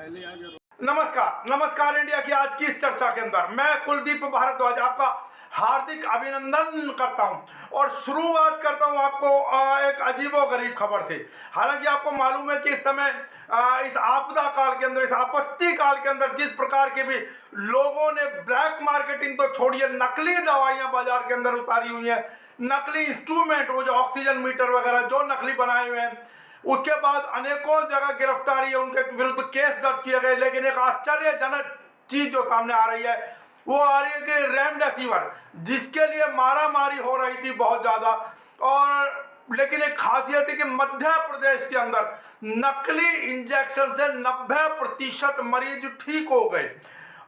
नमस्कार नमस्कार इंडिया की आज की इस चर्चा के अंदर मैं कुलदीप भारद्वाज आपका हार्दिक अभिनंदन करता हूं और शुरुआत करता हूं आपको एक अजीबोगरीब खबर से। हालांकि आपको मालूम है कि इस समय इस आपदा काल के अंदर, इस आपत्ति काल के अंदर जिस प्रकार के भी लोगों ने ब्लैक मार्केटिंग तो छोड़िए, नकली दवाइयां बाजार के अंदर उतारी हुई हैं, नकली इंस्ट्रूमेंट, वो जो ऑक्सीजन मीटर वगैरह जो नकली बनाए हुए हैं, उसके बाद अनेकों जगह गिरफ्तारी है, उनके विरुद्ध केस दर्ज किए गए। लेकिन एक आश्चर्यजनक चीज जो सामने आ रही है वो आ रही है कि रेमडेसिविर, जिसके लिए मारामारी हो रही थी बहुत ज्यादा, और लेकिन एक खासियत है कि मध्य प्रदेश के अंदर नकली इंजेक्शन से 90% मरीज ठीक हो गए।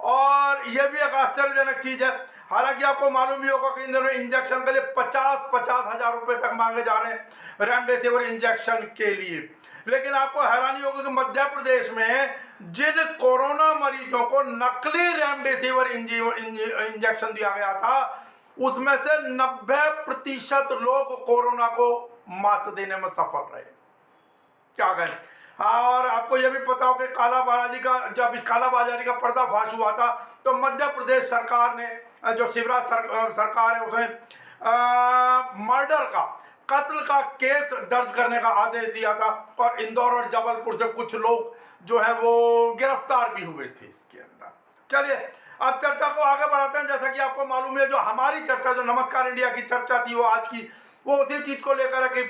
और यह भी एक आश्चर्यजनक चीज है। हालांकि आपको मालूम ही होगा कि इन दिनों इंजेक्शन के लिए 50-50 हजार रुपए तक मांगे जा रहे हैं रेमडेसिविर इंजेक्शन के लिए। लेकिन आपको हैरानी होगी कि मध्य प्रदेश में जिन कोरोना मरीजों को नकली रेमडेसिविर इंजेक्शन दिया गया था, उसमें से 90% लोग कोरोना को मात देने में सफल रहे। क्या कहें। और आपको यह भी पता हो कि कालाबाजारी का, जब इस कालाबाजारी का पर्दाफाश हुआ था तो मध्य प्रदेश सरकार ने, जो शिवराज सरकार है, उसने मर्डर का, कत्ल का केस दर्ज करने का आदेश दिया था और इंदौर और जबलपुर से कुछ लोग जो है वो गिरफ्तार भी हुए थे इसके अंदर। चलिए अब चर्चा को आगे बढ़ाते हैं। जैसा कि आपको मालूम है, जो हमारी चर्चा, जो नमस्कार इंडिया की चर्चा थी वो आज की, वो उसी चीज को लेकर है कि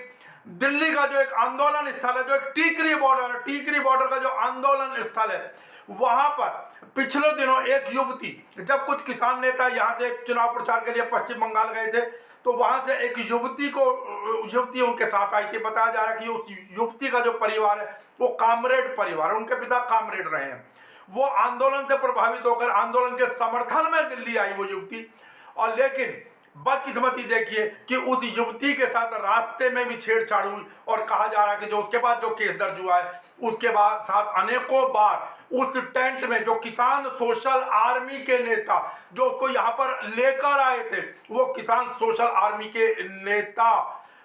दिल्ली का जो एक आंदोलन स्थल है, जो एक टीकरी बॉर्डर है, टीकरी बॉर्डर का जो आंदोलन स्थल है, वहां पर पिछले दिनों एक युवती, जब कुछ किसान नेता यहां से चुनाव प्रचार के लिए पश्चिम बंगाल गए थे, तो वहां से एक युवती उनके साथ आई थी। बताया जा रहा है कि उस युवती का जो परिवार है वो कामरेड परिवार है, उनके पिता कामरेड रहे हैं। वो आंदोलन से प्रभावित होकर आंदोलन के समर्थन में दिल्ली आई वो युवती, और लेकिन बदकिस्मती देखिए कि उस युवती के साथ रास्ते में भी छेड़छाड़ हुई। और कहा जा रहा है कि जो उसके बाद जो केस दर्ज हुआ है, उसके बाद साथ अनेकों बार उस टेंट में जो किसान सोशल आर्मी के नेता जो उसको यहाँ पर लेकर आए थे, वो किसान सोशल आर्मी के नेता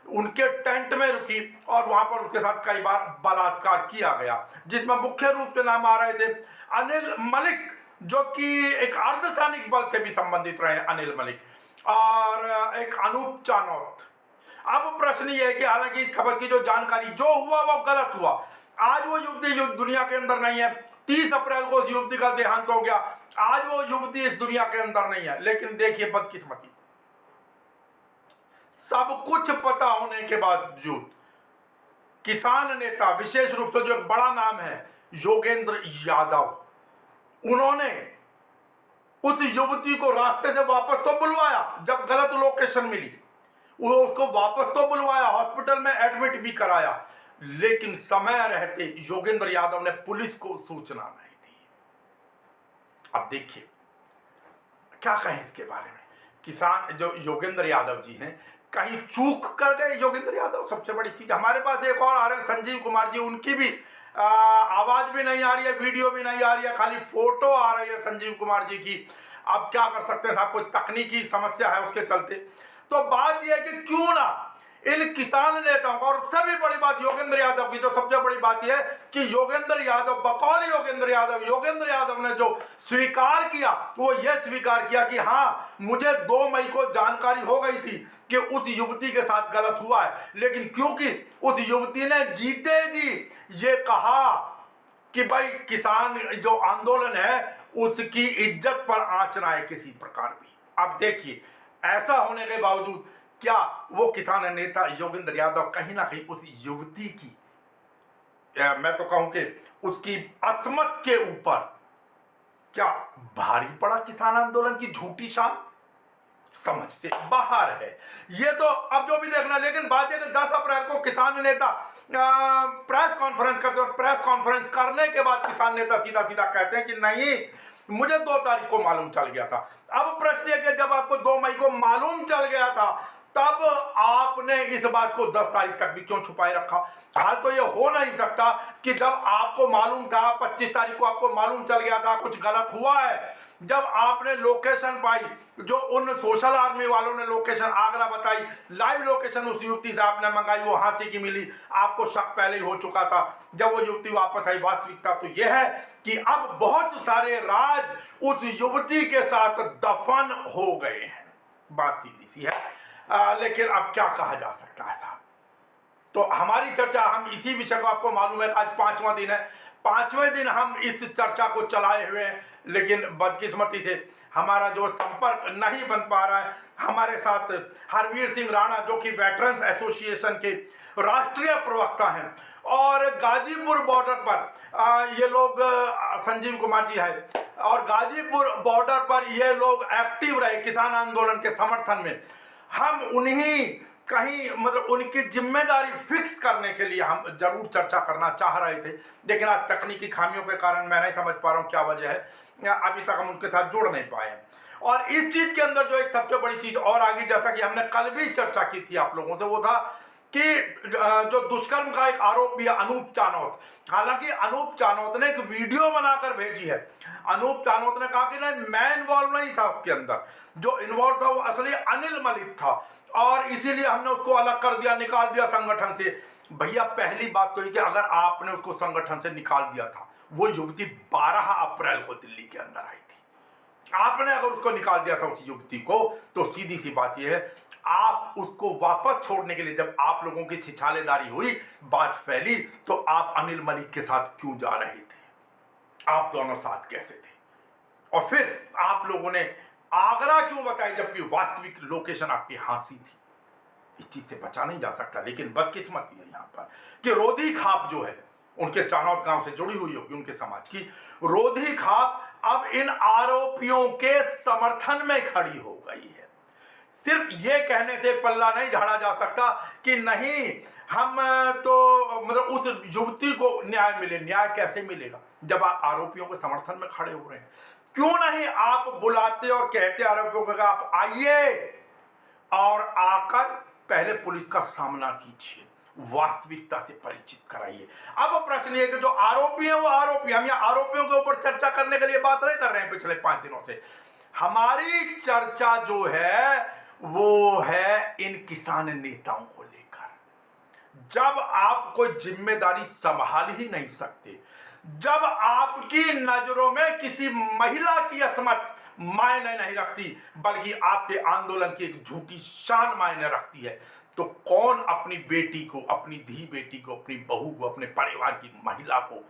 उनके टेंट में रुकी और वहां पर उसके साथ कई बार बलात्कार किया गया, जिसमें मुख्य रूप से नाम आ रहे थे अनिल मलिक, जो कि एक अर्धसैनिक बल से भी संबंधित रहे, अनिल मलिक, और एक अनूप चानौत। अब प्रश्न ये है कि हालांकि इस खबर की जो जानकारी जो हुआ वो गलत हुआ। आज वो युवती जो दुनिया के अंदर नहीं है, 30 अप्रैल को उस युवती का देहांत हो गया, आज वो युवती इस दुनिया के अंदर नहीं है। लेकिन देखिए बदकिस्मती, सब कुछ पता होने के बावजूद किसान नेता, विशेष रूप से जो एक बड़ा नाम है योगेंद्र यादव, उन्होंने उस युवती को रास्ते से वापस तो बुलवाया, जब गलत लोकेशन मिली वो उसको वापस तो बुलवाया, हॉस्पिटल में एडमिट भी कराया, लेकिन समय रहते योगेंद्र यादव ने पुलिस को सूचना नहीं दी। अब देखिए क्या कहें इसके बारे में। किसान जो योगेंद्र यादव जी हैं, कहीं चूक कर गए योगेंद्र यादव। सबसे बड़ी चीज, हमारे पास एक और आ रहे हैं संजीव कुमार जी, उनकी भी आवाज भी नहीं आ रही है, वीडियो भी नहीं आ रही है, खाली फोटो आ रही है संजीव कुमार जी की। आप क्या कर सकते हैं साहब, कोई तकनीकी समस्या है उसके चलते। तो बात यह है कि क्यों ना इन किसान नेताओं को, और सबसे बड़ी बात योगेंद्र यादव की, जो सबसे बड़ी बात यह है कि योगेंद्र यादव, बकौल योगेंद्र यादव ने जो स्वीकार किया, वो यह स्वीकार किया कि हाँ, मुझे 2 मई को जानकारी हो गई थी कि उस युवती के साथ गलत हुआ है, लेकिन क्योंकि उस युवती ने जीते जी ये कहा कि भाई किसान जो आंदोलन है उसकी इज्जत पर आंच ना आए किसी प्रकार भी। अब देखिए ऐसा होने के बावजूद क्या वो किसान नेता योगेंद्र यादव कहीं ना कहीं उस युवती की, मैं तो कहूं कि उसकी अस्मत के ऊपर क्या भारी पड़ा किसान आंदोलन की झूठी शान, समझ से बाहर है ये तो अब जो भी देखना। लेकिन बात यह कि 10 अप्रैल को किसान नेता प्रेस कॉन्फ्रेंस करते, और प्रेस कॉन्फ्रेंस करने के बाद किसान नेता सीधा सीधा कहते हैं कि नहीं, मुझे 2 तारीख को मालूम चल गया था। अब प्रश्न यह कि जब आपको 2 मई को मालूम चल गया था, तब आपने इस बात को 10 तारीख तक भी क्यों छुपाए रखा? हाल तो ये हो नहीं सकता कि जब आपको मालूम था, 25 तारीख को आपको मालूम चल गया था कुछ गलत हुआ है, जब आपने लोकेशन पाई, जो उन सोशल आर्मी वालों ने लोकेशन आगरा बताई, लाइव लोकेशन उस युवती से आपने मंगाई, वो हांसी की मिली, आपको शक पहले ही हो चुका था। जब वो युवती वापस आई, वास्तविकता तो यह है कि अब बहुत सारे राज उस युवती के साथ दफन हो गए हैं। बात सीधी सी है, लेकिन अब क्या कहा जा सकता है साहब। तो हमारी चर्चा, हम इसी विषय को, आपको मालूम है आज 5वां दिन है, 5वें दिन हम इस चर्चा को चलाए हुए हैं, लेकिन बदकिस्मती से हमारा जो संपर्क नहीं बन पा रहा है। हमारे साथ हरवीर सिंह राणा, जो कि वेटरन्स एसोसिएशन के राष्ट्रीय प्रवक्ता हैं, और गाजीपुर बॉर्डर पर ये लोग संजीव कुमार जी है, और गाजीपुर बॉर्डर पर ये लोग एक्टिव रहे किसान आंदोलन के समर्थन में। हम उन्हीं कहीं मतलब उनकी जिम्मेदारी फिक्स करने के लिए हम जरूर चर्चा करना चाह रहे थे, लेकिन आज तकनीकी खामियों के कारण मैं नहीं समझ पा रहा हूँ क्या वजह है, अभी तक हम उनके साथ जुड़ नहीं पाए हैं। और इस चीज के अंदर जो एक सबसे बड़ी चीज और आगे, जैसा कि हमने कल भी चर्चा की थी आप लोगों से, वो था कि जो दुष्कर्म का एक आरोपी है अनूप चानोत, हालांकि अनूप चानोत ने एक वीडियो बनाकर भेजी है। अनूप चानोत ने कहा कि नहीं, मैं इन्वॉल्व नहीं था उसके अंदर, जो इन्वॉल्व था वो असली अनिल मलिक था, और इसीलिए हमने उसको अलग कर दिया, निकाल दिया संगठन से। भैया पहली बात तो ये कि अगर आपने उसको संगठन से निकाल दिया था, वो युवती 12 अप्रैल को दिल्ली के अंदर आई थी, आपने अगर उसको निकाल दिया था उस युवती को, तो सीधी सी बात यह है, आप उसको वापस छोड़ने के लिए जब आप लोगों की छिछालेदारी हुई, बात फैली, तो आप अनिल मलिक के साथ क्यों जा रहे थे? आप दोनों साथ कैसे थे? और फिर आप लोगों ने आगरा क्यों बताई, जबकि वास्तविक लोकेशन आपकी हांसी थी? इस चीज से बचा नहीं जा सकता। लेकिन बदकिस्मती है यहाँ पर कि रोधी खाप जो है, उनके चानौत गांव से जुड़ी हुई होगी उनके समाज की, रोधी खाप अब इन आरोपियों के समर्थन में खड़ी हो गई है। सिर्फ ये कहने से पल्ला नहीं झाड़ा जा सकता कि नहीं, हम तो मतलब उस युवती को न्याय मिले। न्याय कैसे मिलेगा जब आप आरोपियों के समर्थन में खड़े हो रहे हैं? क्यों नहीं आप बुलाते और कहते आरोपियों को, आप आइए और आकर पहले पुलिस का सामना कीजिए, वास्तविकता से परिचित कराइए। अब प्रश्न ये कि जो आरोपी है वो आरोपी, हम यहाँ आरोपियों के ऊपर चर्चा करने के लिए बात नहीं कर रहे हैं। पिछले 5 दिनों से हमारी चर्चा जो है वो है इन किसान नेताओं को लेकर। जब आप कोई जिम्मेदारी संभाल ही नहीं सकते, जब आपकी नजरों में किसी महिला की असमत मायने नहीं रखती, बल्कि आपके आंदोलन की एक झूठी शान मायने रखती है, तो कौन अपनी बेटी को, अपनी धी बेटी को, अपनी बहू को, अपने परिवार की महिला को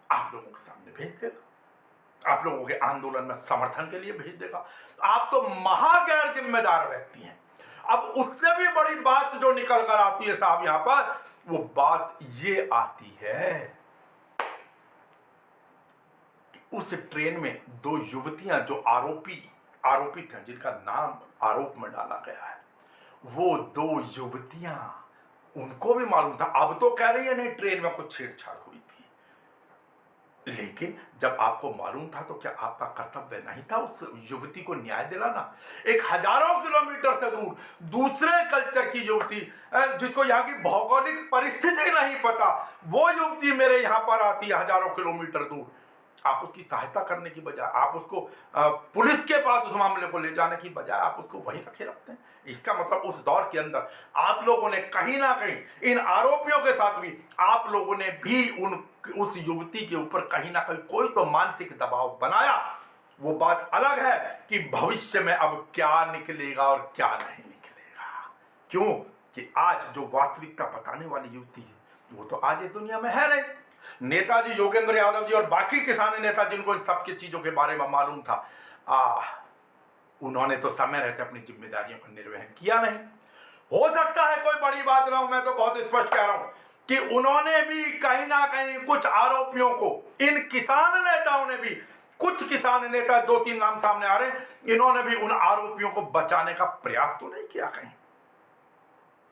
आप लोगों के सामने भेज देगा? आप लोगों के आंदोलन में समर्थन के लिए भेज देगा? आप तो महागैर जिम्मेदार व्यक्ति हैं। अब उससे भी बड़ी बात जो निकल कर आती है साहब यहां पर, वो बात ये आती है कि उस ट्रेन में 2 युवतियां जो आरोपित हैं, जिनका नाम आरोप में डाला गया है, वो 2 युवतियां, उनको भी मालूम था। अब तो कह रही है नहीं, ट्रेन में कुछ छेड़छाड़ हुई थी, लेकिन जब आपको मालूम था तो क्या आपका कर्तव्य नहीं था उस युवती को न्याय दिलाना? एक हजारों किलोमीटर से दूर दूसरे कल्चर की युवती, जिसको यहाँ की भौगोलिक परिस्थिति नहीं पता, वो युवती मेरे यहाँ पर आती है हजारों किलोमीटर दूर। आप उसकी सहायता करने की बजाय, आप उसको पुलिस के पास उस मामले को ले जाने की बजाय आप उसको वहीं रखे रखते हैं। इसका मतलब उस दौर के अंदर आप लोगों ने कहीं ना कहीं इन आरोपियों के साथ भी आप लोगों ने भी उस युवती के ऊपर कहीं ना कहीं कोई तो मानसिक दबाव बनाया। वो बात अलग है कि भविष्य में अब क्या निकलेगा और क्या नहीं निकलेगा। क्यों कि आज जो वास्तविकता बताने वाली युवती है वो तो आज इस दुनिया में है नहीं। नेताजी योगेंद्र यादव जी और बाकी किसान नेता जिनको इन सबकी चीजों के बारे में मालूम था, उन्होंने तो समय रहते अपनी जिम्मेदारियों का निर्वहन किया नहीं। हो सकता है कोई बड़ी बात ना हो, मैं तो बहुत स्पष्ट कह रहा हूं कि उन्होंने भी कहीं ना कहीं कुछ आरोपियों को, इन किसान नेताओं ने भी, कुछ किसान नेता 2-3 नाम सामने आ रहे हैं, इन्होंने भी उन आरोपियों को बचाने का प्रयास तो नहीं किया कहीं।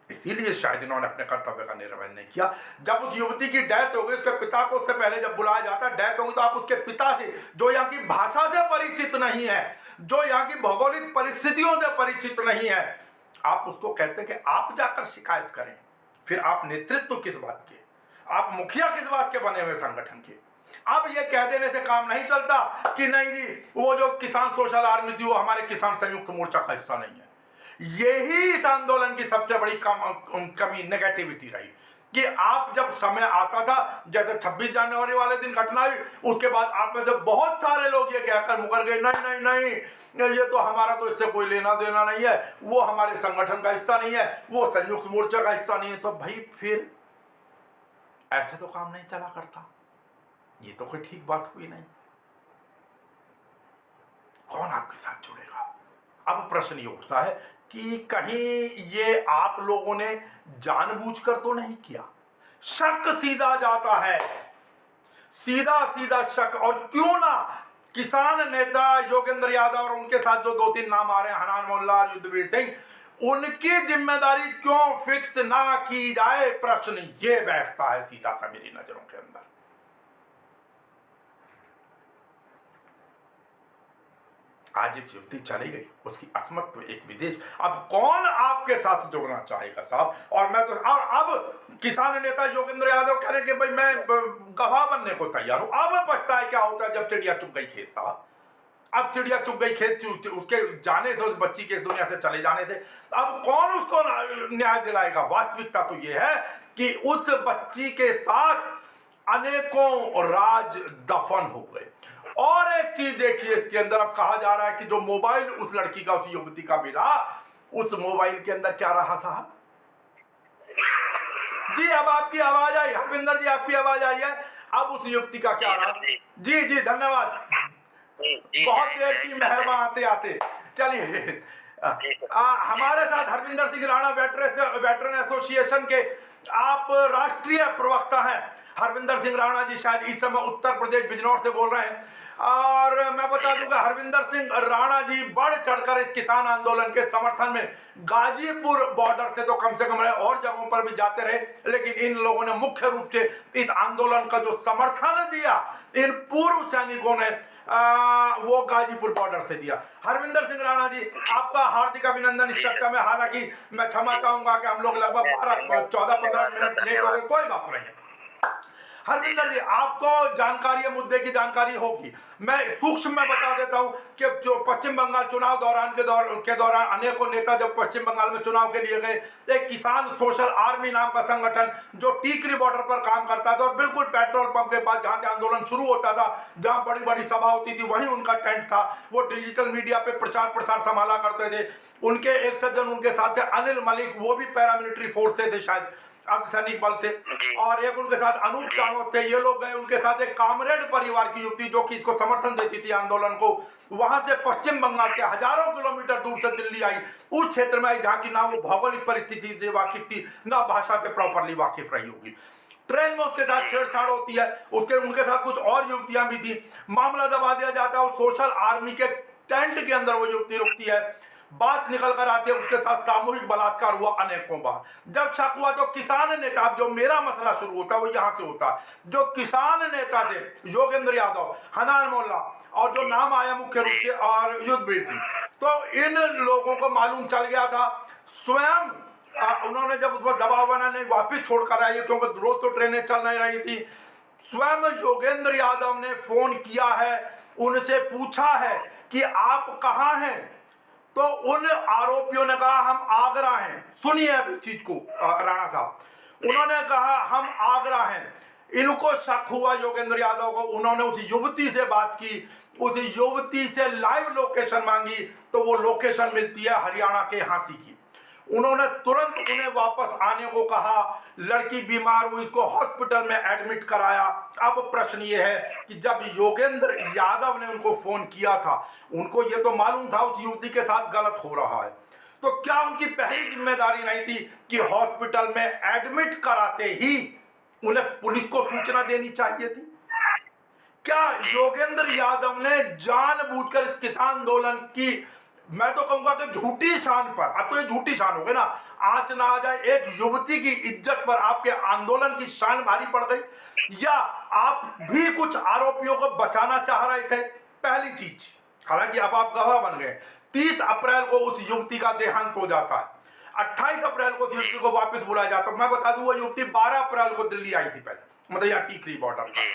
इसीलिए शायद इन्होंने अपने कर्तव्य का निर्वहन नहीं किया। जब उस युवती की डेथ हो गई, उसके पिता को उससे पहले जब बुलाया जाता है, डेथ होगी, तो आप उसके पिता से, जो यहाँ की भाषा से परिचित नहीं है, जो यहाँ की भौगोलिक परिस्थितियों से परिचित नहीं है, आप उसको कहते हैं कि आप जाकर शिकायत करें। फिर आप नेतृत्व किस बात के, आप मुखिया किस बात के बने हुए संगठन के। अब ये कह देने से काम नहीं चलता कि नहीं जी वो जो किसान सोशल आर्मी थी वो हमारे किसान संयुक्त मोर्चा का हिस्सा नहीं है। यही इस आंदोलन की सबसे बड़ी कमी नेगेटिविटी रही कि आप जब समय आता था, जैसे 26 जनवरी वाले दिन घटना हुई, उसके बाद आप में से बहुत सारे लोग ये कहकर मुकर गए नहीं नहीं नहीं ये तो हमारा तो इससे कोई लेना देना नहीं है, वो हमारे संगठन का हिस्सा नहीं है, वो संयुक्त मोर्चा का हिस्सा नहीं है। तो भाई फिर ऐसे तो काम नहीं चला करता, ये तो कोई ठीक बात हुई नहीं। कौन आपके साथ जुड़ेगा? अब प्रश्न ये उठता है कि कहीं ये आप लोगों ने जानबूझकर तो नहीं किया? शक सीधा जाता है, सीधा सीधा शक। और क्यों ना किसान नेता योगेंद्र यादव और उनके साथ जो 2-3 नाम आ रहे हैं, हनान मोल्ला, युद्धवीर सिंह, उनकी जिम्मेदारी क्यों फिक्स ना की जाए? प्रश्न ये बैठता है सीधा सा मेरी नजरों के अंदर। आज एक युवती चली गई, उसकी असमत तो एक विदेश। अब कौन आपके साथ जुड़ना चाहेगा साहब? और मैं तो और अब किसान नेता योगेंद्र यादव कह रहे कि भाई मैं गवाह बनने को तैयार हूं। अब पछताए क्या होता है जब चिड़िया चुग गई खेत साहब। अब चिड़िया चुग गई खेत, उसके जाने से, उस बच्ची के दुनिया से चले जाने से अब कौन उसको न्याय दिलाएगा? वास्तविकता तो यह है कि उस बच्ची के साथ अनेकों राज दफन हो गए। और एक चीज देखिए इसके अंदर, अब कहा जा रहा है कि जो मोबाइल उस लड़की का, उस युवती का मिला, उस मोबाइल के अंदर क्या रहा साहब? जी अब आपकी आवाज आई, हरविंदर जी आपकी आवाज आई है। अब उस युवती का क्या रहा? जी जी धन्यवाद, बहुत देर की मेहरबान आते आते। चलिए हमारे साथ हरविंदर सिंह राणा, वेटरन एसोसिएशन के आप राष्ट्रीय प्रवक्ता हैं। हरविंदर सिंह राणा जी शायद इस समय उत्तर प्रदेश बिजनौर से बोल रहे हैं। और मैं बता दूंगा हरविंदर सिंह राणा जी बढ़ चढ़कर इस किसान आंदोलन के समर्थन में गाजीपुर बॉर्डर से तो कम से कम और जगहों पर भी जाते रहे, लेकिन इन लोगों ने मुख्य रूप से इस आंदोलन का जो समर्थन दिया इन पूर्व सैनिकों ने वो गाजीपुर बॉर्डर से दिया। हरविंदर सिंह राणा जी आपका हार्दिक अभिनंदन इस चर्चा में। हालांकि मैं क्षमा चाहूंगा कि हम लोग लगभग 14-15 मिनट लेट हो गए, कोई बात नहीं है। हरविंदर जी आपको जानकारी, मुद्दे की जानकारी होगी। मैं सूक्ष्म में बता देता हूं कि जो पश्चिम बंगाल चुनाव के दौरान अनेकों नेता जब पश्चिम बंगाल में चुनाव के लिए गए तो एक किसान सोशल आर्मी नाम का संगठन जो टीकरी बॉर्डर पर काम करता था और बिल्कुल पेट्रोल पंप के पास जहां से आंदोलन शुरू होता था, जहां बड़ी बड़ी सभा होती थी, वहीं उनका टेंट था। वो डिजिटल मीडिया पे प्रचार प्रसार संभाला करते थे। उनके एक सज्जन उनके साथ थे अनिल मलिक, वो भी पैरामिलिट्री फोर्स से थे, शायद अर्धसैनिक बल से। और एक उनके साथ अनूप कानोत थे, ये लोग गए। उनके साथ एक कामरेड परिवार की युवती जो कि इसको समर्थन देती थी आंदोलन को, वहां से पश्चिम बंगाल के हजारों किलोमीटर दूर से दिल्ली आई, उस क्षेत्र में आई जहां की ना वो भौगोलिक परिस्थिति से वाकिफ थी, ना भाषा से प्रॉपरली वाकिफ रही होगी। ट्रेन में उसके साथ छेड़छाड़ होती है, उनके साथ कुछ और युवतियां भी थी। मामला दबा दिया जाता है और सोशल आर्मी के टेंट के अंदर वो युवती रुकती है। बात निकल कर आती है, उसके साथ सामूहिक बलात्कार हुआ अनेकों बार। जब शक हुआ तो किसान नेता, जो मेरा मसला शुरू होता है वो यहाँ से होता है। जो किसान नेता थे योगेंद्र यादव, हनान मोल्ला और जो नाम आया मुख्य रूप से और युद्धवीर सिंह, तो इन लोगों को मालूम चल गया था। स्वयं उन्होंने जब उस पर दबाव बनाने वापिस छोड़कर आई, क्योंकि रोज तो ट्रेनें चल नहीं रही थी, स्वयं योगेंद्र यादव ने फोन किया है, उनसे पूछा है कि आप कहाँ हैं। तो उन आरोपियों ने कहा हम आगरा हैं। सुनिए अब इस चीज को राणा साहब, उन्होंने कहा हम आगरा हैं। इनको शक हुआ योगेंद्र यादव को, उन्होंने उस युवती से बात की, उस युवती से लाइव लोकेशन मांगी, तो वो लोकेशन मिलती है हरियाणा के हांसी की। उन्होंने तुरंत उन्हें वापस आने को कहा। लड़की बीमार हुई, इसको हॉस्पिटल में एडमिट कराया। अब प्रश्न ये है कि जब योगेंद्र यादव ने उनको फोन किया था, उनको ये तो मालूम था उस युवती के साथ गलत हो रहा है, तो क्या उनकी पहली जिम्मेदारी नहीं थी कि हॉस्पिटल में एडमिट कराते ही उन्हें पुलिस को सूचना देनी चाहिए थी? क्या योगेंद्र यादव ने जानबूझकर इस किसान आंदोलन की, मैं तो कहूंगा कि झूठी शान पर, अब तो ये झूठी शान हो गई ना, आंच ना आ जाए, एक युवती की इज्जत पर आपके आंदोलन की शान भारी पड़ गई, या आप भी कुछ आरोपियों को बचाना चाह रहे थे? पहली चीज, हालांकि अब आप गवाह बन गए। 30 अप्रैल को उस युवती का देहांत हो जाता है। 28 अप्रैल को युवती को वापस बुलाया जाता। मैं बता दूं वो युवती 12 अप्रैल को दिल्ली आई थी पहले, मतलब यहाँ टीकरी बॉर्डर पर,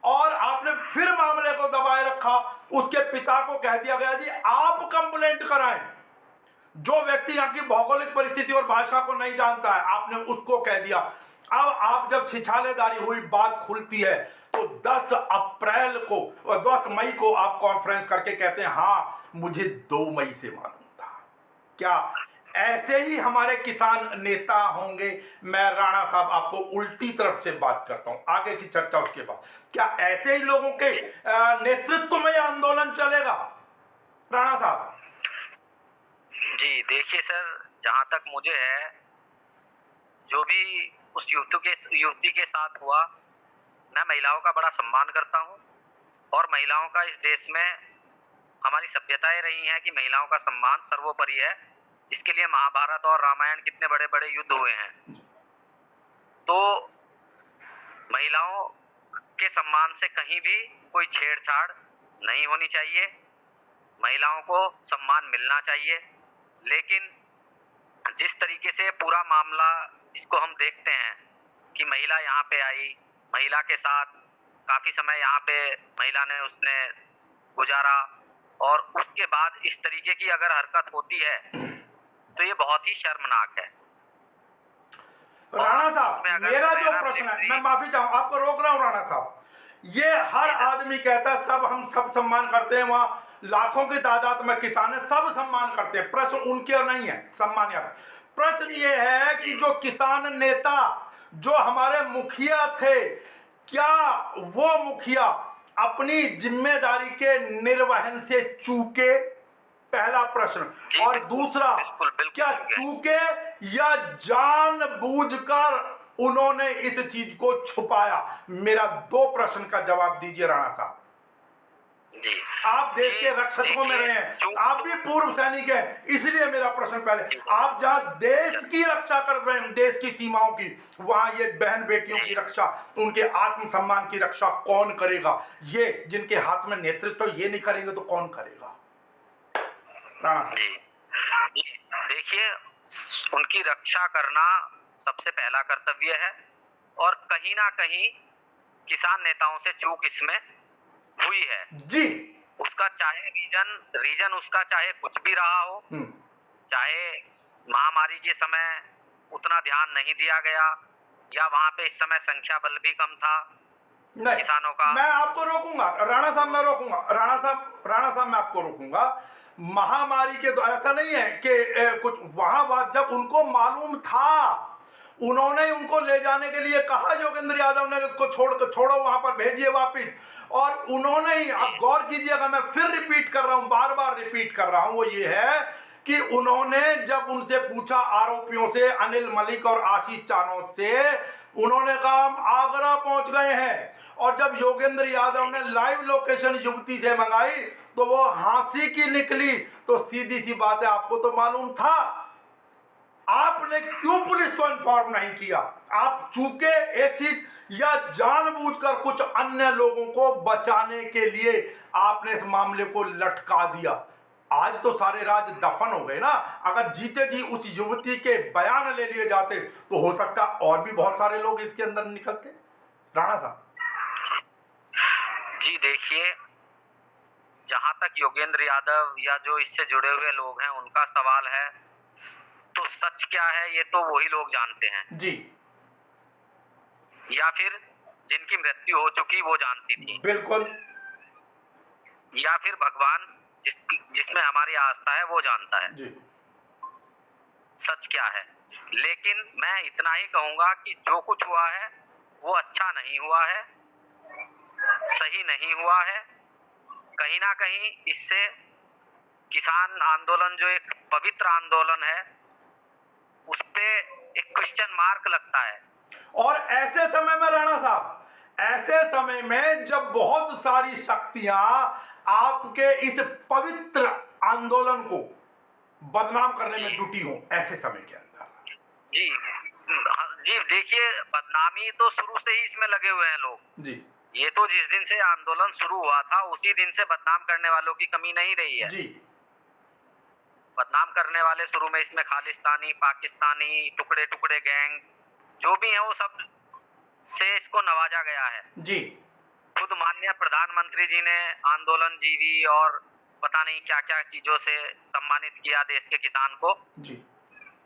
और आपने फिर मामले को दबाए रखा। उसके पिता को कह दिया गया जी आप कंप्लेंट कराएं। जो व्यक्ति यहाँ की भौगोलिक परिस्थिति और भाषा को नहीं जानता है, आपने उसको कह दिया। अब आप जब छिछालेदारी हुई, बात खुलती है, तो 10 अप्रैल को और 10 मई को आप कॉन्फ्रेंस करके कहते हैं हाँ मुझे 2 मई से मालूम था। क्या ऐसे ही हमारे किसान नेता होंगे? मैं राणा साहब आपको उल्टी तरफ से बात करता हूं, आगे की चर्चा उसके बाद। क्या ऐसे ही लोगों के नेतृत्व में यह आंदोलन चलेगा राणा साहब? जी देखिए सर, जहां तक मुझे है, जो भी उस युवती के साथ हुआ, मैं महिलाओं का बड़ा सम्मान करता हूं, और महिलाओं का इस देश में हमारी सभ्यताएं रही हैं कि महिलाओं का सम्मान सर्वोपरि है। इसके लिए महाभारत और रामायण कितने बड़े बड़े युद्ध हुए हैं। तो महिलाओं के सम्मान से कहीं भी कोई छेड़छाड़ नहीं होनी चाहिए, महिलाओं को सम्मान मिलना चाहिए। लेकिन जिस तरीके से पूरा मामला इसको हम देखते हैं कि महिला यहाँ पे आई, महिला के साथ काफी समय यहाँ पे महिला ने उसने गुजारा, और उसके बाद इस तरीके की अगर हरकत होती है तो ये बहुत ही शर्मनाक है। राणा साहब, मेरा जो प्रश्न है, मैं माफी चाहूँ आपको रोक रहा हूँ राणा साहब, ये हर आदमी कहता है सब हम सब सम्मान करते हैं, वहाँ लाखों की तादाद में किसान है, सब सम्मान करते हैं, प्रश्न उनके नहीं है सम्मान। प्रश्न ये है कि जो किसान नेता, जो हमारे मुखिया थे, क्या वो मुखिया अपनी जिम्मेदारी के निर्वहन से चूके? पहला प्रश्न। और दूसरा, क्या चूके या जानबूझकर उन्होंने इस चीज को छुपाया? मेरा 2 प्रश्न का जवाब दीजिए राणा साहब। जी, आप देश के रक्षकों में रहे हैं, आप भी पूर्व सैनिक हैं, इसलिए मेरा प्रश्न पहले, आप जहां देश की रक्षा कर रहे हैं, देश की सीमाओं की, वहां ये बहन बेटियों की रक्षा, उनके आत्मसम्मान की रक्षा कौन करेगा? ये जिनके हाथ में नेतृत्व ये नहीं करेंगे तो कौन करेगा? जी देखिए, उनकी रक्षा करना सबसे पहला कर्तव्य है, और कहीं ना कहीं किसान नेताओं से चूक इसमें हुई है जी। उसका चाहे रीजन उसका चाहे कुछ भी रहा हो, चाहे महामारी के समय उतना ध्यान नहीं दिया गया, या वहां पे इस समय संख्या बल भी कम था किसानों का। मैं आपको रोकूंगा राणा साहब, मैं रोकूंगा राणा साहब, मैं आपको रोकूंगा। महामारी के दौरान ऐसा नहीं है कि कुछ वहां बात, जब उनको मालूम था, उन्होंने उनको ले जाने के लिए कहा, योगेंद्र यादव ने उसको छोड़ो वहां पर, भेजिए वापिस, और उन्होंने ही, आप गौर कीजिएगा, मैं फिर रिपीट कर रहा हूं, बार बार रिपीट कर रहा हूं, वो ये है कि उन्होंने जब उनसे पूछा आरोपियों से, अनिल मलिक और आशीष चानोद से, उन्होंने कहा हम आगरा पहुंच गए हैं। और जब योगेंद्र यादव ने लाइव लोकेशन युवती से मंगाई तो वो हंसी की निकली। तो सीधी सी बात है, आपको तो मालूम था, आपने क्यों पुलिस को इन्फॉर्म नहीं किया? आप चूके एक चीज, या जानबूझकर कुछ अन्य लोगों को बचाने के लिए आपने इस मामले को लटका दिया। आज तो सारे राज दफन हो गए ना। अगर जीते जी उस युवती के बयान ले लिए जाते तो हो सकता और भी बहुत सारे लोग इसके अंदर निकलते। राणा साहब जी देखिए, जहां तक योगेंद्र यादव या जो इससे जुड़े हुए लोग हैं उनका सवाल है, तो सच क्या है ये तो वही लोग जानते हैं जी, या फिर जिनकी मृत्यु हो चुकी वो जानती थी, बिल्कुल, या फिर भगवान जिसमें हमारी आस्था है वो जानता है जी। सच क्या है। लेकिन मैं इतना ही कहूंगा कि जो कुछ हुआ है वो अच्छा नहीं हुआ है, सही नहीं हुआ है। कहीं ना कहीं इससे किसान आंदोलन, जो एक पवित्र आंदोलन है, उस पे एक क्वेश्चन मार्क लगता है। और ऐसे समय में राणा साहब, ऐसे समय में जब बहुत सारी शक्तियां आपके इस पवित्र आंदोलन को बदनाम करने में जुटी हो, ऐसे समय के अंदर जी देखिए, बदनामी तो शुरू से ही इसमें लगे हुए हैं लोग जी। ये तो जिस दिन से आंदोलन शुरू हुआ था उसी दिन से बदनाम करने वालों की कमी नहीं रही है जी। बदनाम करने वाले शुरू में इसमें खालिस्तानी, पाकिस्तानी, टुकड़े टुकड़े गैंग जो भी हैं वो सब से इसको नवाजा गया है। जी। खुद माननीय प्रधानमंत्री जी ने आंदोलन जीवी और पता नहीं क्या क्या चीजों से सम्मानित किया देश के किसान को। जी।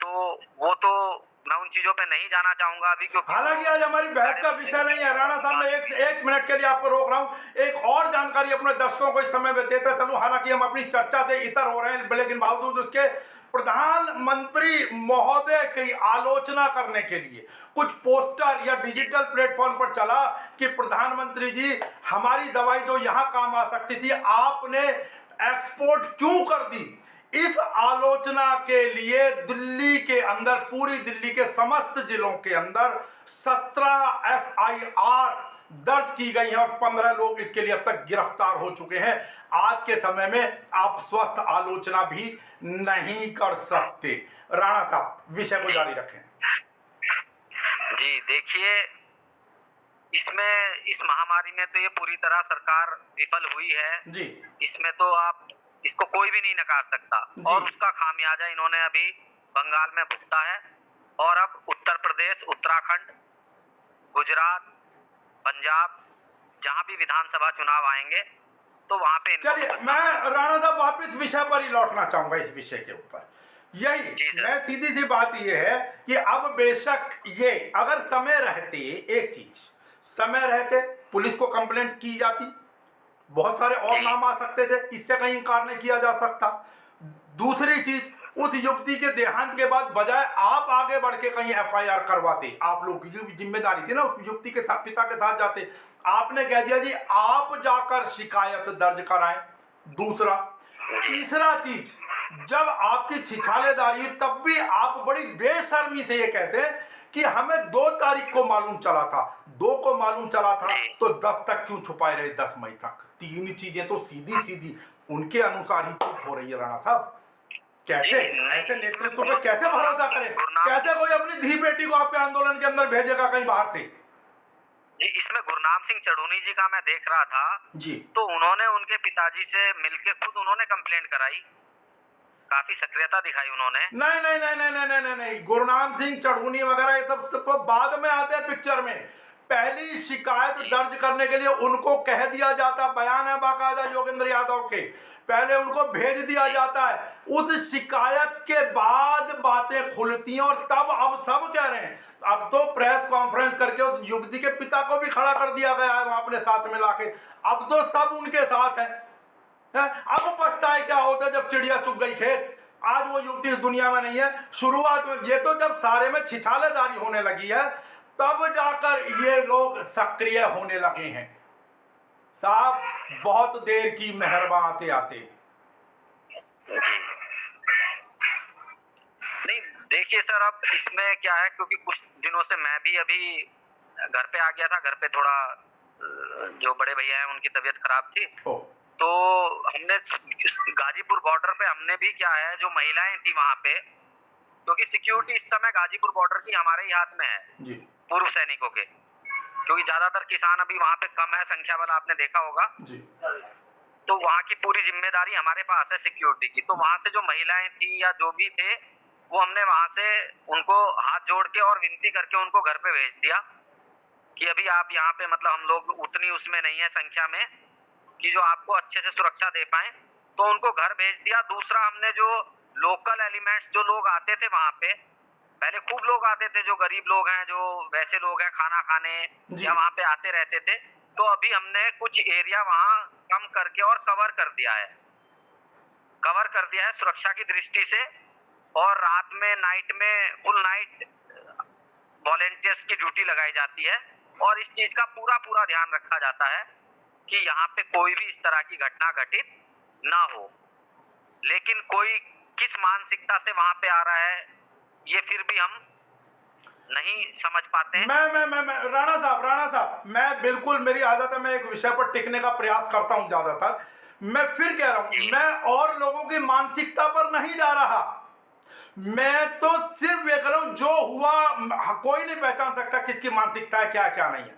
तो वो तो मैं उन चीजों पे नहीं जाना चाहूंगा अभी, क्योंकि हालांकि आज हमारी बहस का विषय नहीं है। राणा साहब, मैं एक मिनट के लिए आपको रोक रहा हूँ। एक और जानकारी अपने दर्शकों को इस समय में देता चलूं। हालांकि हम अपनी चर्चा से इतर हो रहे हैं, लेकिन बावजूद उसके प्रधानमंत्री महोदय की आलोचना करने के लिए कुछ पोस्टर या डिजिटल प्लेटफॉर्म पर चला कि प्रधानमंत्री जी, हमारी दवाई जो यहाँ काम आ सकती थी आपने एक्सपोर्ट क्यों कर दी। इस आलोचना के लिए दिल्ली के अंदर, पूरी दिल्ली के समस्त जिलों के अंदर 17 FIR दर्ज की गई हैं और 15 लोग इसके लिए अब तक गिरफ्तार हो चुके हैं। आज के समय में आप स्वस्थ आलोचना भी नहीं कर सकते। राणा साहब, विषय को जारी रखें। जी देखिए, इसमें इस महामारी में तो ये पूरी तरह सरकार विफल हुई है जी। इसमें तो आप इसको कोई भी नहीं नकार सकता, और उसका खामियाजा इन्होंने अभी बंगाल में भुगता है। और अब उत्तर प्रदेश, उत्तराखंड, गुजरात, पंजाब, जहां भी विधानसभा चुनाव आएंगे तो वहां पे चलिए, मैं राणा साहब वापस विषय पर ही लौटना चाहूंगा। इस विषय के ऊपर यही मैं सीधी सी बात यह है कि अब बेशक ये अगर समय रहते, एक चीज समय रहते पुलिस को कंप्लेंट की जाती, बहुत सारे और नाम आ सकते थे, इससे कहीं इनकार नहीं किया जा सकता। दूसरी चीज, उस युवती के देहांत के बाद बजाय आप आगे बढ़ के कहीं FIR करवाते, आप लोग की जिम्मेदारी थी ना, उस युवती के साथ, पिता के साथ जाते। आपने कह दिया जी आप जाकर शिकायत दर्ज कराएं। दूसरा, तीसरा चीज, जब आपकी छिछालेदारी हुई तब भी आप बड़ी बेशर्मी से ये कहते हैं कि हमें 2 तारीख को मालूम चला था। 2 को मालूम चला था तो 10 तक क्यों छुपाए रहे, 10 मई तक। 3 चीजें तो सीधी सीधी उनके अनुसार ही चुप हो रही है। राणा साहब, कैसे ऐसे नेतृत्व पे कैसे भरोसा करें? कैसे कोई अपनी धी बेटी को आपके आंदोलन के अंदर भेजेगा कहीं बाहर से? जी, इसमें गुरनाम सिंह चढ़ूनी जी का मैं देख रहा था जी, तो उन्होंने उनके पिताजी से मिलके खुद उन्होंने कंप्लेंट कराई, काफी सक्रियता दिखाई उन्होंने। नहीं नहीं नहीं नहीं नहीं नहीं नहीं, गुरनाम सिंह चढ़ूनी वगैरह ये सब बाद में आते हैं पिक्चर में। पहली शिकायत दर्ज करने के लिए उनको कह दिया जाता, बयान है बाकायदा योगेंद्र यादव के, पहले उनको भेज दिया जाता है। उस शिकायत के बाद बातें खुलती हैं और तब अब सब कह रहे हैं। अब तो प्रेस कॉन्फ्रेंस करके उस युवती के पिता को भी खड़ा कर दिया गया है वहां अपने साथ में लाके। अब तो सब उनके साथ है। अब पछताए क्या होता जब चिड़िया चुग गई खेत। आज वो युवती इस दुनिया में नहीं है। शुरुआत में ये तो जब सारे में छिछालेदारी होने लगी है तब जाकर ये लोग सक्रिय होने लगे हैं। साहब, बहुत देर की मेहरबान आते आते। नहीं देखिए सर, अब इसमें क्या है, क्योंकि कुछ दिनों से मैं भी अभी घर पे आ गया था। घर पे थोड़ा जो बड़े भैया हैं उनकी तबीयत खराब थी, तो हमने गाजीपुर बॉर्डर पे हमने भी क्या है, जो महिलाएं थी वहां पे, क्योंकि सिक्योरिटी इस समय गाजीपुर बॉर्डर की हमारे ही हाथ में है जी। पूर्व सैनिकों के, क्योंकि ज्यादातर किसान अभी वहां पे कम है संख्या वाला, आपने देखा होगा जी। तो वहां की पूरी जिम्मेदारी हमारे पास है सिक्योरिटी की। तो वहां से जो महिलाएं थी या जो भी थे, वो हमने वहां से उनको हाथ जोड़ के और विनती करके उनको घर पे भेज दिया कि अभी आप यहाँ पे, मतलब हम लोग उतनी उसमें नहीं है संख्या में कि जो आपको अच्छे से सुरक्षा दे पाए, तो उनको घर भेज दिया। दूसरा, हमने जो लोकल एलिमेंट्स, जो लोग आते थे वहां पे, पहले खूब लोग आते थे, जो गरीब लोग हैं, जो वैसे लोग हैं खाना खाने या वहां पे आते रहते थे, तो अभी हमने कुछ एरिया वहां कम करके और कवर कर दिया है सुरक्षा की दृष्टि से। और रात में, नाइट में, फुल नाइट वॉलेंटियर्स की ड्यूटी लगाई जाती है और इस चीज का पूरा ध्यान रखा जाता है कि यहाँ पे कोई भी इस तरह की घटना घटित ना हो। लेकिन कोई किस मानसिकता से वहां पे आ रहा है ये फिर भी हम नहीं समझ पाते हैं। मैं राणा साहब, मैं बिल्कुल, मेरी आदत है, मैं एक विषय पर टिकने का प्रयास करता हूं ज्यादातर। मैं फिर कह रहा हूं, मैं और लोगों की मानसिकता पर नहीं जा रहा। मैं तो सिर्फ ये कह रहा हूं जो हुआ, कोई नहीं पहचान सकता किसकी मानसिकता है क्या क्या नहीं है।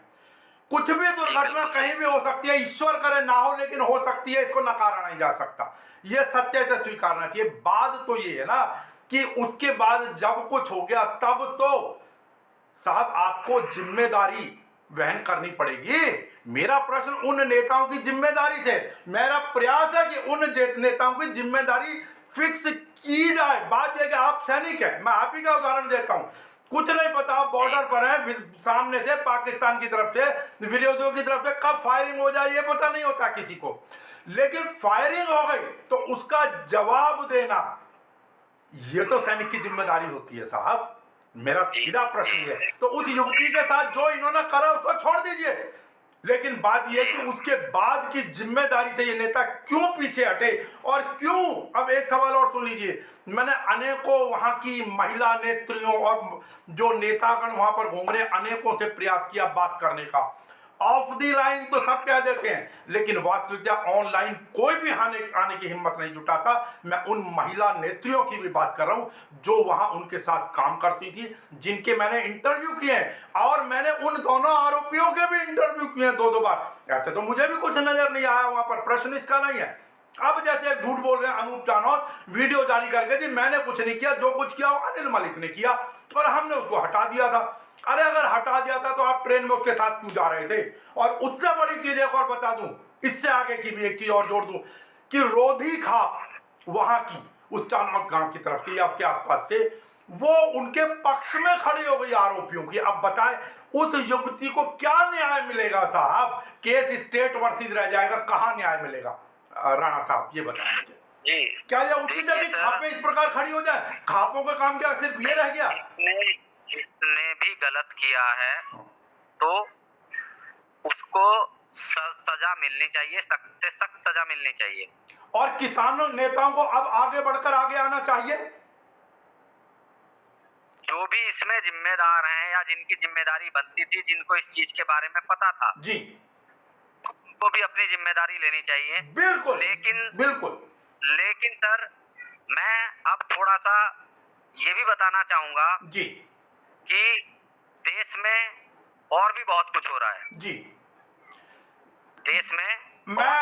कुछ भी दुर्घटना कहीं भी हो सकती है, ईश्वर करे ना हो लेकिन हो सकती है, इसको नकारा नहीं जा सकता, ये सत्य से स्वीकारना चाहिए। बात तो ये है ना कि उसके बाद जब कुछ हो गया तब तो साहब आपको जिम्मेदारी वहन करनी पड़ेगी। मेरा प्रश्न उन नेताओं की जिम्मेदारी से, मेरा प्रयास है कि उन नेताओं की जिम्मेदारी फिक्स की जाए। बात यह कि आप सैनिक हैं, मैं आप ही का उदाहरण देता हूं, कुछ नहीं पता, बॉर्डर पर है, सामने से पाकिस्तान की तरफ से, विरोधियों की तरफ से कब फायरिंग हो जाए ये पता नहीं होता किसी को, लेकिन फायरिंग हो गई तो उसका जवाब देना ये तो सैनिक की जिम्मेदारी होती है साहब। मेरा सीधा प्रश्न ये है, तो उस युवती के साथ जो इन्होंने करा उसको छोड़ दीजिए, लेकिन बात यह कि उसके बाद की जिम्मेदारी से ये नेता क्यों पीछे हटे और क्यों। अब एक सवाल और सुन लीजिए, मैंने अनेकों वहां की महिला नेत्रियों और जो नेतागण वहां पर घूम रहे अनेकों से प्रयास किया बात करने का। ऑफ दी लाइन तो सब कह देते हैं, लेकिन वास्तविकता ऑनलाइन कोई भी आने की हिम्मत नहीं जुटाता। मैं उन महिला नेत्रियों की भी बात कर रहा हूं जो वहां उनके साथ काम करती थी, जिनके मैंने इंटरव्यू किए हैं, और मैंने उन दोनों आरोपियों के भी इंटरव्यू किए हैं 2-2 बार। ऐसे तो मुझे भी कुछ नजर नहीं आया वहां पर, प्रश्न इसका नहीं है। अब जैसे झूठ बोल रहे हैं अनूप जानौत वीडियो जारी करके, जी मैंने कुछ नहीं किया, जो कुछ किया वो अनिल मलिक ने किया और हमने उसको हटा दिया था। अरे अगर हटा दिया था तो आप ट्रेन में उसके साथ क्यों जा रहे थे। और उससे बड़ी चीज एक और बता दूं, इससे आगे की भी एक चीज और जोड़ दूं कि रोधी खाप वहां की उस चानौत गांव की तरफ से या आपके आसपास से वो उनके पक्ष में खड़ी हो गई आरोपियों की। अब बताएं उस युवती को क्या न्याय मिलेगा साहब। केस स्टेट वर्सेस रह जाएगा, कहां न्याय मिलेगा। राणा साहब ये बताएं मुझे, क्या यह उचित है कि खापें इस प्रकार खड़ी हो जाए। खापों का काम क्या सिर्फ ये रह गया। जिसने भी गलत किया है तो उसको सजा मिलनी चाहिए, सख्त से सख्त सजा मिलनी चाहिए। और किसानों नेताओं को अब आगे बढ़कर आगे आना चाहिए। जो भी इसमें जिम्मेदार हैं या जिनकी जिम्मेदारी बनती थी, जिनको इस चीज के बारे में पता था जी, उनको भी अपनी जिम्मेदारी लेनी चाहिए। बिल्कुल बिल्कुल। लेकिन सर मैं अब थोड़ा सा ये भी बताना चाहूंगा जी कि देश में और भी बहुत कुछ हो रहा है। जी, देश में मैं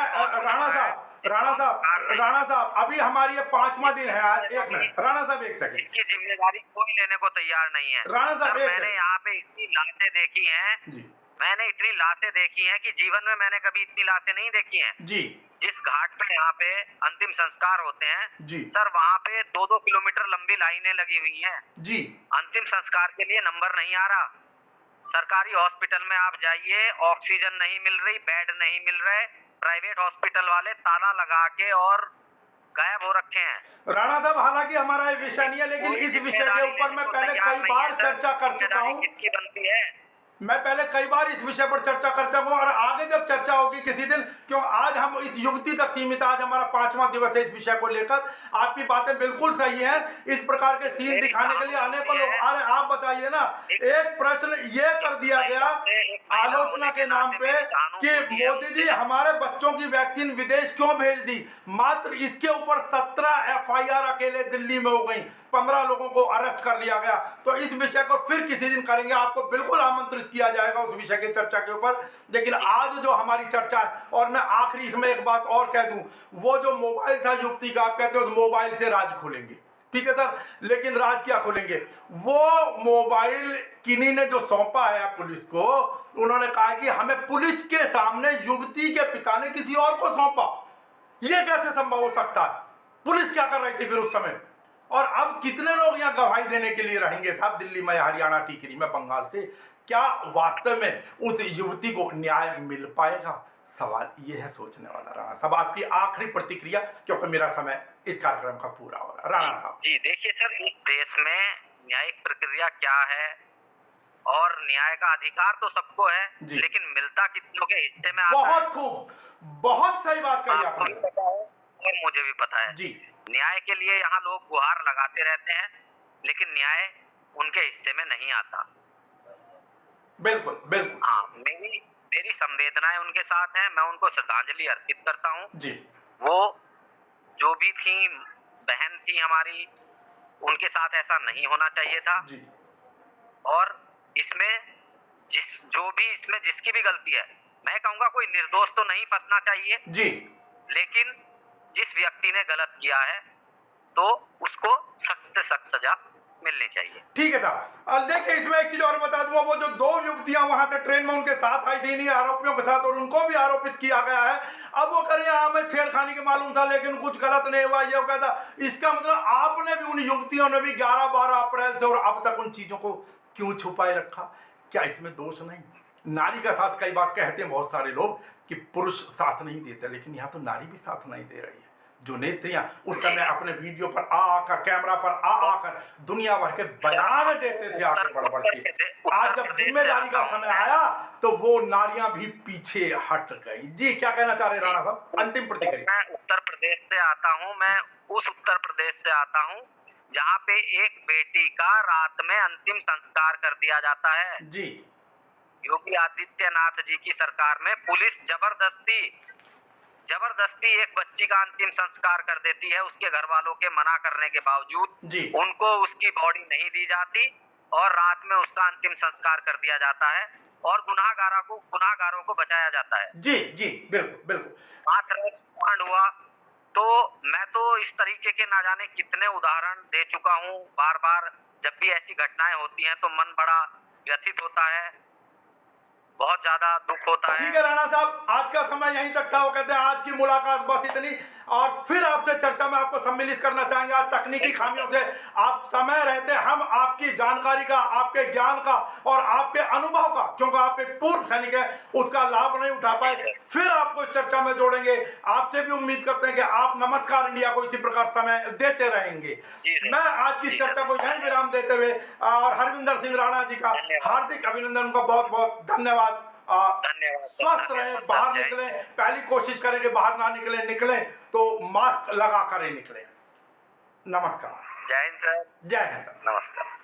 राणा साहब अभी हमारी ये 5वां दिन है आज। एक मिनट राणा साहब, एक सेकंड। इसकी जिम्मेदारी कोई लेने को तैयार नहीं है। राणा साहब मैंने यहाँ पे इतनी लाशें देखी हैं जी, मैंने इतनी लाशें देखी हैं कि जीवन में मैंने कभी इतनी लाशें नहीं देखी हैं जी। जिस घाट पे यहाँ पे अंतिम संस्कार होते हैं जी सर, वहाँ पे 2-2 किलोमीटर लंबी लाइनें लगी हुई हैं जी। अंतिम संस्कार के लिए। नंबर नहीं आ रहा। सरकारी हॉस्पिटल में आप जाइए, ऑक्सीजन नहीं मिल रही, बेड नहीं मिल रहे। प्राइवेट हॉस्पिटल वाले ताला लगा के और गायब हो रखे हैं। राणा साहब हालांकि हमारा ये विषय नहीं है, लेकिन इस विषय के ऊपर मैं पहले कई बार चर्चा कर चुका हूँ। किसकी बनती है? मैं पहले कई बार इस विषय पर चर्चा करता हूँ और आगे जब चर्चा होगी किसी दिन, क्यों आज हम इस युवती तक सीमित, आज हमारा 5वां दिवस है इस विषय को लेकर। आपकी बातें बिल्कुल सही हैं, इस प्रकार के सीन दिखाने के लिए अनेकों लोग आ रहे। आप बताइए ना, एक प्रश्न ये कर दिया गया आलोचना के नाम पे कि मोदी जी हमारे बच्चों की वैक्सीन विदेश क्यों भेज दी। मात्र इसके ऊपर 17 FIR अकेले दिल्ली में हो गई, 15 लोगों को अरेस्ट कर लिया गया। तो इस विषय को फिर किसी दिन करेंगे, आपको बिल्कुल आमंत्रित किया जाएगा उस विषय की चर्चा के ऊपर। लेकिन आज जो हमारी चर्चा है, और मैं आखिरी इसमें एक बात और कह दूं, वो जो मोबाइल था युवती का, आप कहते हो उस मोबाइल से राज खोलेंगे, ठीक है सर, लेकिन राज क्या खोलेंगे। वो मोबाइल किन्हीं ने जो सौंपा है पुलिस को, उन्होंने कहा कि हमें पुलिस के सामने युवती के पिता ने किसी और को सौंपा। यह कैसे संभव हो सकता है। पुलिस क्या कर रही थी फिर उस समय। और अब कितने लोग यहाँ गवाही देने के लिए रहेंगे साहब, दिल्ली में, हरियाणा, टिकरी में, बंगाल से। क्या वास्तव में उस युवती को न्याय मिल पाएगा। सवाल ये है सोचने वाला। राणा साहब आपकी आखिरी प्रतिक्रिया, क्योंकि मेरा समय इस कार्यक्रम का पूरा हो रहा है। राणा साहब जी देखिए सर, इस देश में न्यायिक प्रक्रिया क्या है और न्याय का अधिकार तो सबको है, लेकिन मिलता कितनों के हिस्से में आता है। बहुत खूब, बहुत सही बात कही आपने। और मुझे भी पता है जी, न्याय के लिए यहाँ लोग गुहार लगाते रहते हैं, लेकिन न्याय उनके हिस्से में नहीं आता। बिल्कुल बिल्कुल। हाँ, मेरी संवेदनाएं उनके साथ हैं। मैं उनको श्रद्धांजलि अर्पित करता हूँ जी। वो जो भी थी, बहन थी हमारी, उनके साथ ऐसा नहीं होना चाहिए था। जी। और इसमें जो भी इसमें जिसकी भी गलती है, मैं कहूंगा कोई निर्दोष तो नहीं फंसना चाहिए, जी लेकिन जिस व्यक्ति ने गलत किया है तो उसको सख्त से सख्त सजा मिलनी चाहिए। ठीक है साहब। देखिए इसमें एक चीज और बता दूंगा, वो जो दो युवतियां वहां से ट्रेन में उनके साथ आई थी इन्हीं आरोपियों के साथ, और उनको भी आरोपित किया गया है। अब वो कर यहाँ हमें छेड़खानी के मालूम था लेकिन कुछ गलत नहीं हुआ, ये कहता, इसका मतलब आपने भी, उन युवतियों ने भी 11-12 अप्रैल से और अब तक उन चीजों को क्यों छुपाए रखा? क्या इसमें दोष नहीं? नारी का साथ कई बार कहते हैं बहुत सारे लोग कि पुरुष साथ नहीं देते, लेकिन यहाँ तो नारी भी साथ नहीं दे रही है। जो नेत्रियां उस समय अपने वीडियो पर आकर, कैमरा पर आकर दुनिया भर के बयान देते थे आगे बढ़ बढ़ के, आज जब जिम्मेदारी का समय आया तो वो नारियां भी पीछे हट गई। जी क्या कहना चाह रहे राणा साहब, अंतिम प्रतिक्रिया? मैं उत्तर प्रदेश से आता हूँ, मैं उस उत्तर प्रदेश से आता हूँ जहाँ पे एक बेटी का रात में अंतिम संस्कार कर दिया जाता है। जी योगी आदित्यनाथ जी की सरकार में पुलिस जबरदस्ती एक बच्ची का अंतिम संस्कार कर देती है, उसके घर वालों के मना करने के बावजूद जी उनको उसकी बॉडी नहीं दी जाती और रात में उसका अंतिम संस्कार कर दिया जाता है और गुनाहगारों को बचाया जाता है। जी जी बिल्कुल बिल्कुल। मात्र कांड हुआ तो मैं तो इस तरीके के ना जाने कितने उदाहरण दे चुका हूँ। बार बार जब भी ऐसी घटनाएं होती हैं तो मन बड़ा व्यथित होता है, बहुत ज्यादा दुख होता है। ठीक है राणा साहब, आज का समय यहीं तक था। वो कहते हैं आज की मुलाकात बस इतनी, और फिर आपसे चर्चा में आपको सम्मिलित करना चाहेंगे। आज तकनीकी खामियों से आप समय रहते हम आपकी जानकारी का, आपके ज्ञान का और आपके अनुभव का, क्योंकि आप एक पूर्व सैनिक है, उसका लाभ नहीं उठा पाए, फिर आपको इस चर्चा में जोड़ेंगे। आपसे भी उम्मीद करते हैं कि आप नमस्कार इंडिया को इसी प्रकार समय देते रहेंगे। मैं आज की चर्चा को यहीं विराम देते हुए और हरविंदर सिंह राणा जी का हार्दिक अभिनंदन, उनका बहुत बहुत धन्यवाद। स्वस्थ रहे, बाहर निकले, पहली कोशिश करें कि बाहर ना निकले तो मास्क लगा कर ही निकले। नमस्कार। जय हिंद सर। जय हिंद। नमस्कार।